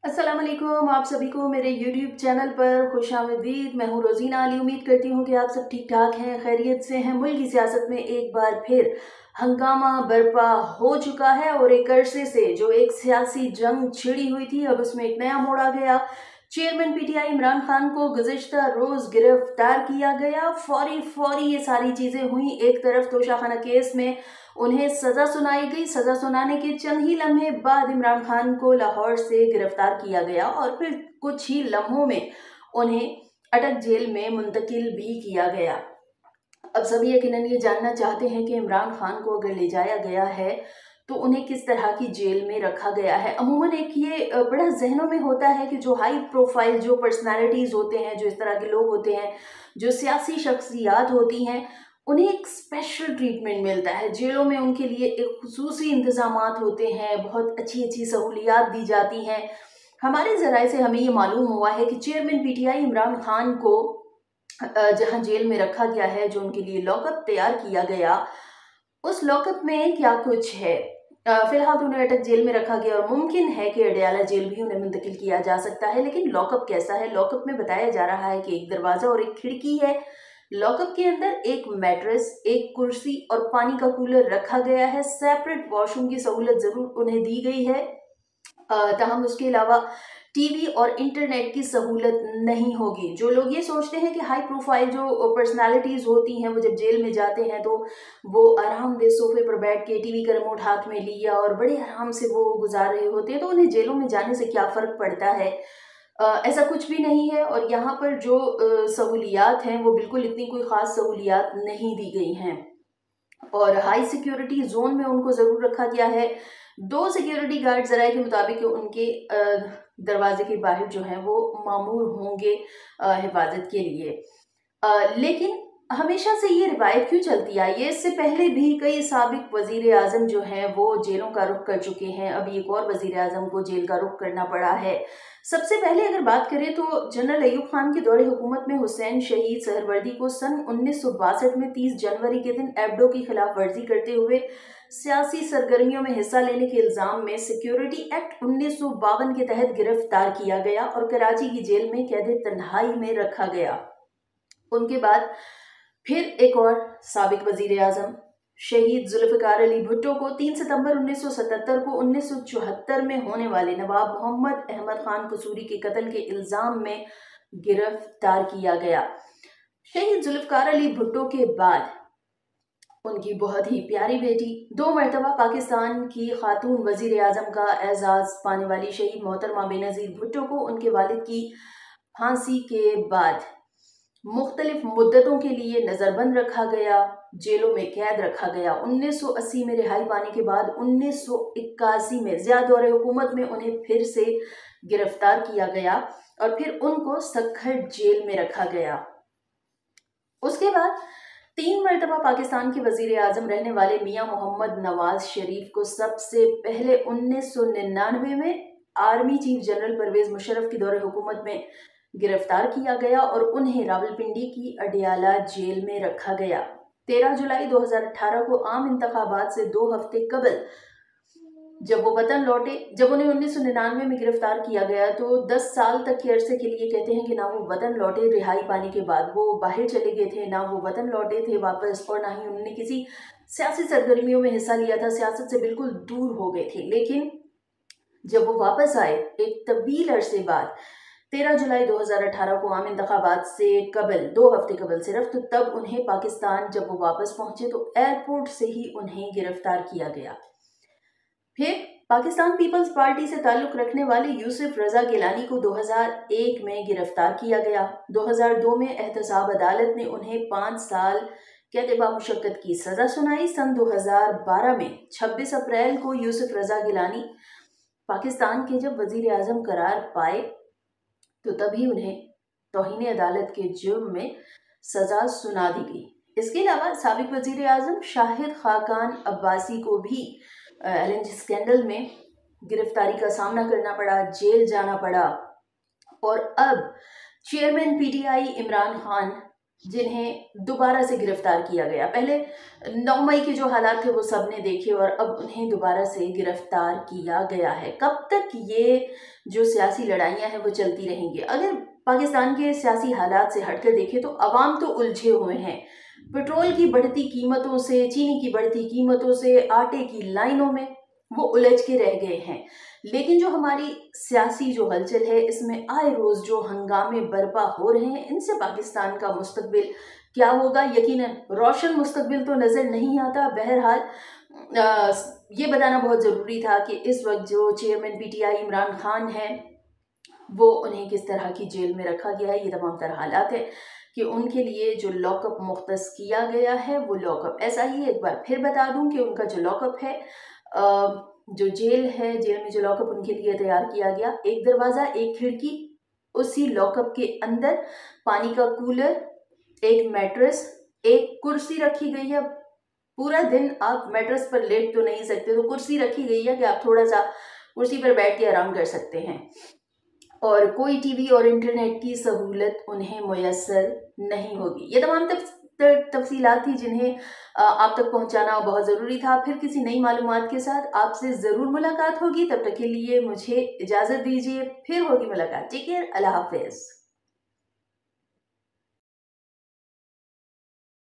अस्सलाम वालेकुम, आप सभी को मेरे YouTube चैनल पर खुशामदीद। मैं हूँ रोज़ीना अली। उम्मीद करती हूँ कि आप सब ठीक ठाक हैं, खैरियत से हैं। मुल्क की सियासत में एक बार फिर हंगामा बर्पा हो चुका है और एक अरसे से जो एक सियासी जंग छिड़ी हुई थी, अब उसमें एक नया मोड़ आ गया। चेयरमैन PTI इमरान खान को गुज़िश्ता रोज़ गिरफ्तार किया गया। फौरी फौरी ये सारी चीज़ें हुई। एक तरफ तोशाखाना केस में उन्हें सजा सुनाई गई। सजा सुनाने के चंद ही लम्हे बाद इमरान खान को लाहौर से गिरफ्तार किया गया और फिर कुछ ही लम्हों में उन्हें अटक जेल में मुंतकिल भी किया गया। अब सभी यकीनन ये जानना चाहते हैं कि इमरान खान को अगर ले जाया गया है तो उन्हें किस तरह की जेल में रखा गया है। अमूमन एक ये बड़ा जहनों में होता है कि जो हाई प्रोफाइल जो पर्सनालिटीज होते हैं, जो इस तरह के लोग होते हैं, जो सियासी शख्सियात होती हैं, उन्हें एक स्पेशल ट्रीटमेंट मिलता है। जेलों में उनके लिए एक खुसूसी इंतजामात होते हैं, बहुत अच्छी अच्छी सहूलियात दी जाती हैं। हमारे जराए से हमें ये मालूम हुआ है कि चेयरमैन PTI इमरान खान को जहां जेल में रखा गया है, जो उनके लिए लॉकअप तैयार किया गया, उस लॉकअप में क्या कुछ है। फिलहाल तो उन्हें अटक जेल में रखा गया और मुमकिन है कि अडयाला जेल भी उन्हें मुंतकिल किया जा सकता है। लेकिन लॉकअप कैसा है? लॉकअप में बताया जा रहा है कि एक दरवाजा और एक खिड़की है। लॉकअप के अंदर एक मैट्रेस, एक कुर्सी और पानी का कूलर रखा गया है। सेपरेट वॉशरूम की सहूलत जरूर उन्हें दी गई है, ताहम उसके अलावा टीवी और इंटरनेट की सहूलत नहीं होगी। जो लोग ये सोचते हैं कि हाई प्रोफाइल जो पर्सनालिटीज होती हैं वो जब जेल में जाते हैं तो वो आरामदेह सोफे पर बैठ के टीवी का रिमोट हाथ में लिया और बड़े आराम से वो गुजार रहे होते हैं, तो उन्हें जेलों में जाने से क्या फर्क पड़ता है। ऐसा कुछ भी नहीं है और यहाँ पर जो सहूलियात हैं वो बिल्कुल इतनी कोई ख़ास सहूलियात नहीं दी गई हैं और हाई सिक्योरिटी जोन में उनको ज़रूर रखा गया है। 2 सिक्योरिटी गार्ड ज़राए के मुताबिक उनके दरवाजे के बाहर जो हैं वो मामूर होंगे हिफाजत के लिए। लेकिन हमेशा से ये रिवायत क्यों चलती आई है? इससे पहले भी कई साबिक वजीर आजम जो हैं वो जेलों का रुख कर चुके हैं। अभी एक और वजीर आजम को जेल का रुख करना पड़ा है। सबसे पहले अगर बात करें तो जनरल अयूब खान के दौरे हुकूमत में हुसैन शहीद सहरवर्दी को सन 1962 में 30 जनवरी के दिन एब्डो की खिलाफ वर्जी करते हुए सियासी सरगर्मियों में हिस्सा लेने के इल्जाम में सिक्योरिटी एक्ट 1952 के तहत गिरफ्तार किया गया और कराची की जेल में कैद तन्हाई में रखा गया। उनके बाद फिर एक और साबिक वजीर आजम शहीद जुल्फिकार अली भुट्टो को 3 सितंबर 1977 को 1974 में होने वाले नवाब मोहम्मद अहमद खान कसूरी के कत्ल के इल्जाम में गिरफ्तार किया गया। शहीद जुल्फिकार अली भुट्टो के बाद उनकी बहुत ही प्यारी बेटी, 2 मरतबा पाकिस्तान की खातून वजीर आजम का एजाज पाने वाली शहीद मोहतरमा बेनज़ीर भुट्टो को उनके वालिद की फांसी के बाद मुख्तलिफ मुद्दतों के लिए नजरबंद रखा गया, जेलों में कैद रखा गया। 1980 में रिहाई पाने के बाद 1981 में ज़िया दौरे हुकूमत में उन्हें फिर से गिरफ्तार किया गया और फिर उनको सक्खर जेल में रखा गया। उसके बाद 3 मरतबा पाकिस्तान के वजीर आजम रहने वाले मियां मोहम्मद नवाज शरीफ को सबसे पहले 1999 में army chief general Pervez Musharraf के दौरे हुकूमत में गिरफ्तार किया गया और उन्हें रावलपिंडी की अडयाला जेल में रखा गया। 13 जुलाई 2018 को आम इंतखाबात से 2 हफ्ते कबल जब वो वतन लौटे, जब उन्हें 1999 में गिरफ्तार किया गया तो 10 साल तक के अरसे के लिए कहते हैं कि ना वो वतन लौटे। रिहाई पाने के बाद वो बाहर चले गए थे, ना वो वतन लौटे थे वापस और ना ही उन्होंने किसी सियासी सरगर्मियों में हिस्सा लिया था, सियासत से बिल्कुल दूर हो गए थे। लेकिन जब वो वापस आए एक तवील अरसे बाद 13 जुलाई 2018 को आम इंतखाबात से कबल 2 हफ्ते कबल सिर्फ, तो तब उन्हें पाकिस्तान जब वो वापस पहुंचे तो एयरपोर्ट से ही उन्हें गिरफ्तार किया गया। फिर पाकिस्तान पीपल्स पार्टी से ताल्लुक रखने वाले यूसुफ रजा गिलानी को 2001 में गिरफ्तार किया गया। 2002 में एहतसाब अदालत ने उन्हें 5 साल कैद बामुशक्कत की सजा सुनाई। सन 2012 में 26 अप्रैल को यूसुफ रजा गिलानी पाकिस्तान के जब वजीर आजम करार पाए तो तभी उन्हें तौहीन अदालत के जुर्म में सजा सुना दी गई। इसके अलावा साबिक वजीर आजम शाहिद खाकान अब्बासी को भी LNG स्कैंडल में गिरफ्तारी का सामना करना पड़ा, जेल जाना पड़ा और अब चेयरमैन PTI इमरान खान जिन्हें दोबारा से गिरफ्तार किया गया। पहले 9 मई के जो हालात थे वो सबने देखे और अब उन्हें दोबारा से गिरफ्तार किया गया है। कब तक ये जो सियासी लड़ाइयाँ हैं वो चलती रहेंगी? अगर पाकिस्तान के सियासी हालात से हटकर देखें तो अवाम तो उलझे हुए हैं। पेट्रोल की बढ़ती कीमतों से, चीनी की बढ़ती कीमतों से, आटे की लाइनों में वो उलझ के रह गए हैं। लेकिन जो हमारी सियासी जो हलचल है, इसमें आए रोज जो हंगामे बर्पा हो रहे हैं, इनसे पाकिस्तान का मुस्तकबिल क्या होगा? यकीनन रोशन मुस्तकबिल तो नजर नहीं आता। बहरहाल ये बताना बहुत जरूरी था कि इस वक्त जो चेयरमैन पीटीआई इमरान खान है, वो उन्हें किस तरह की जेल में रखा गया है। ये तमाम तरह हालात है कि उनके लिए जो लॉकअप मुख्तस किया गया है वो लॉकअप ऐसा ही है। एक बार फिर बता दूं कि उनका जो लॉकअप है, जो जेल है, जेल में जो लॉकअप उनके लिए तैयार किया गया, एक दरवाज़ा, एक खिड़की, उसी लॉकअप के अंदर पानी का कूलर, एक मैट्रेस, एक कुर्सी रखी गई है। पूरा दिन आप मैट्रेस पर लेट तो नहीं सकते, तो कुर्सी रखी गई है कि आप थोड़ा सा कुर्सी पर बैठ के आराम कर सकते हैं। और कोई टीवी और इंटरनेट की सहूलत उन्हें मुयस्सर नहीं होगी। ये तमाम तफसीलात थी जिन्हें आप तक पहुंचाना बहुत ज़रूरी था। फिर किसी नई मालूमात के साथ आपसे ज़रूर मुलाकात होगी। तब तक के लिए मुझे इजाज़त दीजिए, फिर होगी मुलाकात। टेक केयर, अल्लाह हाफिज़।